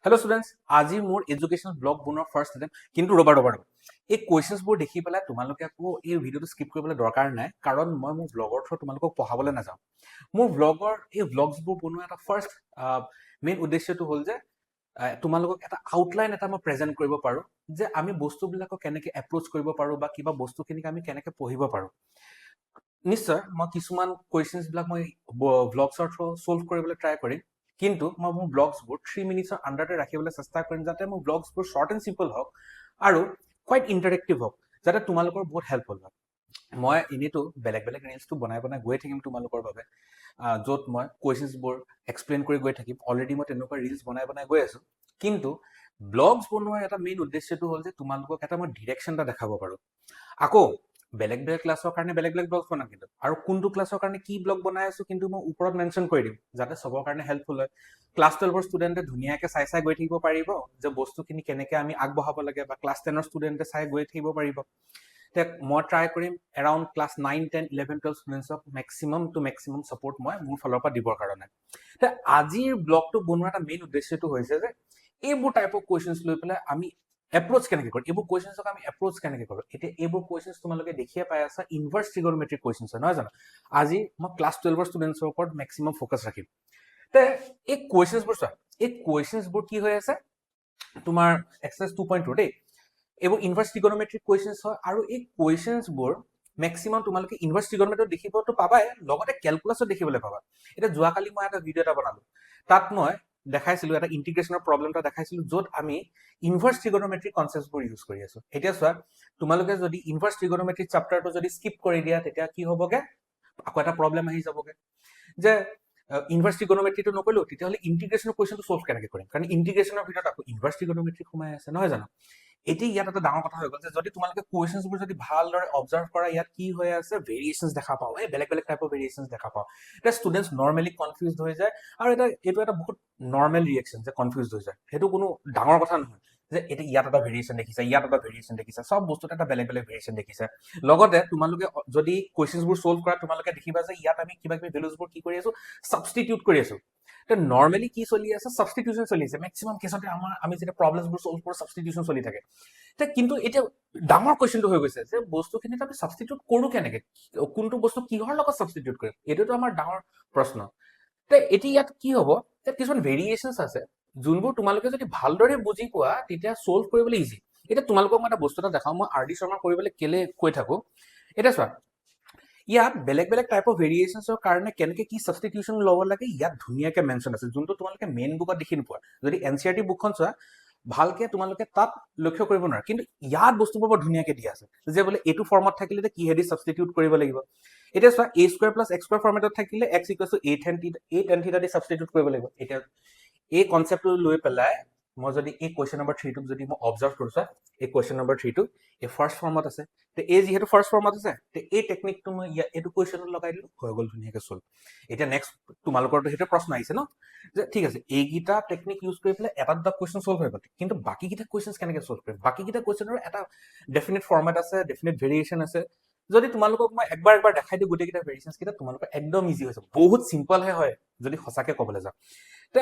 hello students आज मोर educational blog बनोৱাৰ first attempt কিন্তু ৰবা এই কোৱেশ্চনবোৰ দেখি পেলাই তোমালোকে আকৌ এই ভিডিঅটো স্কিপ কৰিবলৈ দৰকাৰ নাই কাৰণ মই মোৰ ব্লগৰ থ্ৰু তোমালোকক পঢ়াবলৈ নাযাওঁ মোৰ ব্লগৰ এই ব্লগছবোৰ বনোৱা এটা ফাৰ্ষ্ট মেইন উদ্দেশ্যটো হ'ল যে তোমালোকক এটা আউটলাইন এটা মই প্ৰেজেন্ট কৰিব পাৰো যে আমি বস্তুবিলাকক কেনেকৈ এপ্ৰোচ কৰিব পাৰো বা কিবা বস্তুখিনিক আমি কেনেকৈ পঢ়িব পাৰো নিশ্চয় মই কিছুমান কোৱেশ্চনছবিলাক মই ব্লগছৰ থ্ৰু সলভ কৰিবলৈ ট্ৰাই কৰিম কিন্তু মই মোৰ ব্লগছবোৰ 3 মিনিটৰ আণ্ডাৰতে ৰাখিবলৈ চেষ্টা কৰিম যাতে মোৰ ব্লগছবোৰ শৰ্ট এণ্ড চিম্পল হওক আৰু কোৱাইট ইণ্টাৰেক্টিভ হওক যাতে তোমালোকৰ বহুত হেল্পফুল হয় মই এনেতো বেলেগ বেলেগ ৰিলছটো বনাই গৈ থাকিম তোমালোকৰ বাবে য'ত মই কুৱেশ্যনছবোৰ এক্সপ্লেইন কৰি গৈ থাকিম অলৰেডি মই তেনেকুৱা ৰিলছ বনাই গৈ আছো কিন্তু ব্লগছ বনোৱাৰ এটা মেইন উদ্দেশ্যটো হ'ল যে তোমালোকক এটা মই ডিৰেকশ্যন এটা দেখাব পাৰোঁ আকৌ বেলেগ বেলেগ ক্লাছৰ কাৰণে বেলেগ বেলেগ ব্লগ বনাম কিন্তু আৰু কোনটো ক্লাছৰ কাৰণে কি ব্লগ বনাই আছো কিন্তু মই ওপৰত মেনশ্যন কৰি দিম যাতে সবৰ কাৰণে হেল্পফুল হয় ক্লাছ 12ৰ ষ্টুডেণ্টে ধুনীয়াকৈ চাই গৈ থাকিব পাৰিব যে বস্তুখিনি কেনেকৈ আমি আগবঢ়াব লাগে বা ক্লাছ 10ৰ ষ্টুডেণ্টে চাই গৈ থাকিব পাৰিব মই ট্ৰাই কৰিম এৰাউণ্ড ক্লাছ 9, 10, 11, 12 ষ্টুডেণ্টছক মেক্সিমাম টু মেক্সিমাম ছাপোৰ্ট মই মোৰ ফালৰ পৰা দিবৰ কাৰণে আজিৰ ব্লগটো বনোৱাৰ এটা মেইন উদ্দেশ্যটো হৈছে যে এইবোৰ টাইপৰ কুৱেশ্যনছ লৈ পেলাই আমি এপ্ৰোচ কেনেকৈ কৰিম এইবোৰ কুৱেশ্যনছক আমি এপ্ৰোচ কেনেকৈ কৰোঁ এতিয়া এইবোৰ কুৱেশ্যনছ তোমালোকে দেখিয়ে পাই আছা ইনভাৰ্ছ ট্ৰিগনোমেট্ৰিক কুৱেশ্যনছ হয় নহয় জানো আজি মই ক্লাছ 12ৰ ষ্টুডেণ্টছৰ ওপৰত মেক্সিমাম ফ'কাছ ৰাখিম এই কুৱেশ্যনছবোৰ চোৱা এই কুৱেশ্যনছবোৰ কি হৈ আছে তোমাৰ এক্সাৰচাইজ 2.2 দেই এইবোৰ ইনভাৰ্ছ ট্ৰিগনোমেট্ৰিক কুৱেশ্যনছ হয় আৰু এই কুৱেশ্যনছবোৰ মেক্সিমাম তোমালোকে ইনভাৰ্ছ ট্ৰিগনোমেট্ৰিত দেখিবতো পাবাই লগতে কেলকুলাছত দেখিবলৈ পাবা এতিয়া যোৱাকালি মই এটা ভিডিঅ' এটা বনালো তাত মই দেখাইছিলো এটা ইন্টিগ্ৰেশ্যনৰ প্ৰব্লেম এটা দেখাইছিলো য'ত আমি ইনভাৰ্ছ ট্ৰিগনোমেট্ৰিক কনচেপ্টবোৰ ইউজ কৰি আছো এতিয়া চোৱা তোমালোকে যদি ইনভাৰ্ছ ট্ৰিগনোমেট্ৰিক চেপ্টাৰটো যদি স্কিপ কৰি দিয়া তেতিয়া কি হ'বগে আকৌ এটা প্ৰব্লেম আহি যাবগে যে ইনভাৰ্ছ ট্ৰিগনোমেট্ৰিটো নকৰিলো তেতিয়াহ'লে ইন্টিগ্ৰেশ্যনৰ কুৱেশ্যনটো সলভ কেনেকৈ কৰিম কাৰণ ইন্টিগ্ৰেশ্যনৰ ভিতৰত আকৌ ইনভাৰ্ছ ট্ৰিগনোমেট্ৰি সোমাই আছে নহয় জানো এতিয়া ইয়াত এটা ডাঙৰ কথা হৈ গ'ল যে যদি তোমালোকে কুৱেশ্যনছবোৰ যদি ভালদৰে অবজাৰ্ভ কৰা ইয়াত কি হৈ আছে ভেৰিয়েশ্যনছ দেখা পাওঁ এই বেলেগ বেলেগ টাইপৰ ভেৰিয়েশ্যনছ দেখা পাওঁ এতিয়া ষ্টুডেণ্টছ নৰ্মেলি কনফিউজড হৈ যায় আৰু এইটো এটা বহুত নৰ্মেল ৰিয়েকশ্যন যে কনফিউজ হৈ যায় সেইটো কোনো ডাঙৰ কথা নহয় যে এতিয়া ইয়াত এটা ভেৰিয়েশ্যন দেখিছা ইয়াত এটা ভেৰিয়েশ্যন দেখিছা সব বস্তুত এটা বেলেগ বেলেগ ভেৰিয়েশ্যন দেখিছা লগতে তোমালোকে যদি কুৱেশ্যনছবোৰ সলভ কৰা তোমালোকে দেখিবা যে ইয়াত আমি কিবা কিবি ভেলুজবোৰ কি কৰি আছো সাবষ্টিটিউট কৰি আছো নৰ্মেলি কি চলি আছে সাবষ্টিটিউশন চলি আছে মেক্সিমাম কেছতে আমি যেতিয়া প্ৰব্লেমছবোৰ সলভ কৰোঁ সাবষ্টিটিউশন চলি থাকে কিন্তু এতিয়া ডাঙৰ কুৱেশ্যনটো হৈ গৈছে যে বস্তুখিনিত আমি সাবষ্টিটিউট কৰোঁ কেনেকৈ কোনটো বস্তু কিহৰ লগত সাবষ্টিটিউট কৰিম এইটোতো আমাৰ ডাঙৰ প্ৰশ্ন এতিয়া ইয়াত কি হ'ব কিছুমান ভেৰিয়েশ্যনছ আছে যোনবোৰ তোমালোকে যদি ভালদৰে বুজি পোৱা তেতিয়া সলভ কৰিবলৈ ইজি এতিয়া তোমালোকক মই এটা বস্তু এটা দেখাওঁ মই আৰ ডি শৰ্মা কৰিবলৈ কেলে কৈ থাকোঁ এতিয়া চোৱা ইয়াত বেলেগ বেলেগ টাইপ অফ ভেৰিয়েশ্যনছৰ কাৰণে কেনেকৈ কি সাবষ্টিটিউশন ল'ব লাগে ইয়াত ধুনীয়াকৈ মেনশ্যন আছে যোনটো তোমালোকে মেইন বুকত দেখি নোপোৱা যদি এনচিইআৰটি বুকখন চোৱা ভালকে তোমালোকে তাত লক্ষ্য কৰিব নোৱাৰা কিন্তু ইয়াত বস্তুবোৰ বৰ ধুনীয়াকৈ দিয়া আছে যে বোলে এইটো ফৰ্মত থাকিলে কিহেদি সাবষ্টিটিউট কৰিব লাগিব এতিয়া চোৱা a square plus x square ফৰ্মেটত থাকিলে x ইকুৱেলছ টু 8 tan থিটা দি সাবষ্টিটিউট কৰিব লাগিব এতিয়া এই কনসেপ্টটো লৈ পেলাই মই যদি এই কোৱেশ্চন নম্বৰ 3 টোক যদি মই অবজাৰ্ভ কৰিছা এই কোৱেশ্চন নম্বৰ 3 টো এই ফাৰ্স্ট ফৰ্মত আছে তে এই যেহেতু ফাৰ্স্ট ফৰ্মত আছে তে এই টেকনিকটো মই এইটো কোৱেশ্চনত লগাই দিলো হৈ গ'ল ধুনীয়াকৈ সলভ এতিয়া নেক্সট তোমালোকৰটো হেতু প্ৰশ্ন আহিছে ন যে ঠিক আছে এইগিটা টেকনিক ইউজ কৰি পেলাই এটা দুটা কোৱেশ্চন সলভ হৈ গ'ল কিন্তু বাকিগিটা কোৱেশ্চনছ কেনেকৈ সলভ কৰিম বাকিগিটা কোৱেশ্চনৰ এটা ডেফিনেট ফৰ্মেট আছে ডেফিনেট ভেৰিয়েশ্যন আছে যদি তোমালোকক মই একবাৰ দেখাই দিওঁ গোটেইকেইটা ভেৰিয়েশ্যনছ কেইটা তোমালোকৰ একদম ইজি হৈ যাব বহুত সিম্পলহে হয় যদি সঁচাকৈ ক'বলৈ যাওঁ তে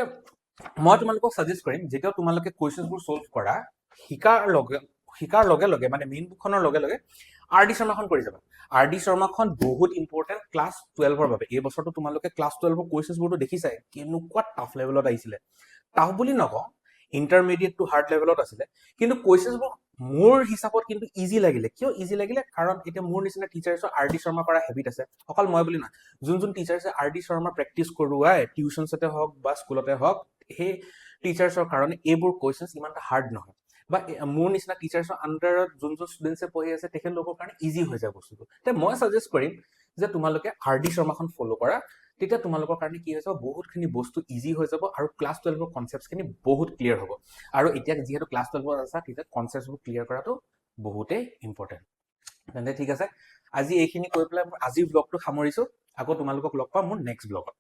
মই তোমালোকক সাজেষ্ট কৰিম যেতিয়া তোমালোকে কুৱেশ্যনছবোৰ সলভ কৰা শিকাৰ লগে লগে মানে মেইন বুকখনৰ লগে লগে আৰ ডি শৰ্মাখন কৰি যাবা আৰ ডি শৰ্মাখন বহুত ইম্পৰ্টেণ্ট ক্লাছ 12ৰ বাবে এই বছৰটো তোমালোকে ক্লাছ 12ৰ কুৱেশ্যনছবোৰটো দেখিছাই কেনেকুৱা টাফ লেভেলত আহিছিলে টাফ বুলি নকওঁ ইণ্টাৰমিডিয়েট টু হাৰ্ড লেভেলত আছিলে কিন্তু কুৱেশ্যনছবোৰ মোৰ হিচাপত কিন্তু ইজি লাগিলে কিয় ইজি লাগিলে কাৰণ এতিয়া মোৰ নিচিনা টিচাৰ্ছৰ আৰ ডি শৰ্মা কৰা হেবিট আছে অকল মই বুলি নহয় যোন টিচাৰ্ছে আৰ ডি শৰ্মা প্ৰেক্টিছ কৰোৱাই টিউশ্যনছতে হওক বা স্কুলতে হওক সেই টিচাৰ্ছৰ কাৰণে এইবোৰ কুৱেশ্যনছ ইমান হাৰ্ড নহয় বা মোৰ নিচিনা টিচাৰ্ছৰ আণ্ডাৰত যোন ষ্টুডেণ্টছে পঢ়ি আছে তেখেতলোকৰ কাৰণে ইজি হৈ যায় বস্তুটো মই সাজেষ্ট কৰিম যে তোমালোকে আৰ ডি শৰ্মাখন ফ'ল' কৰা তেতিয়া তোমালোকৰ কাৰণে কি হৈ যাব বহুতখিনি বস্তু ইজি হৈ যাব আৰু ক্লাছ 12ৰ কনচেপ্টছখিনি বহুত ক্লিয়াৰ হ'ব আৰু এতিয়া যিহেতু ক্লাছ 12ত আছা তেতিয়া কনচেপ্টছবোৰ ক্লিয়াৰ কৰাটো বহুতেই ইম্পৰ্টেণ্ট তেন্তে ঠিক আছে আজি এইখিনি কৈ পেলাই মই আজিৰ ব্লগটো সামৰিছোঁ আকৌ তোমালোকক লগ পাম মোৰ নেক্সট ব্লগত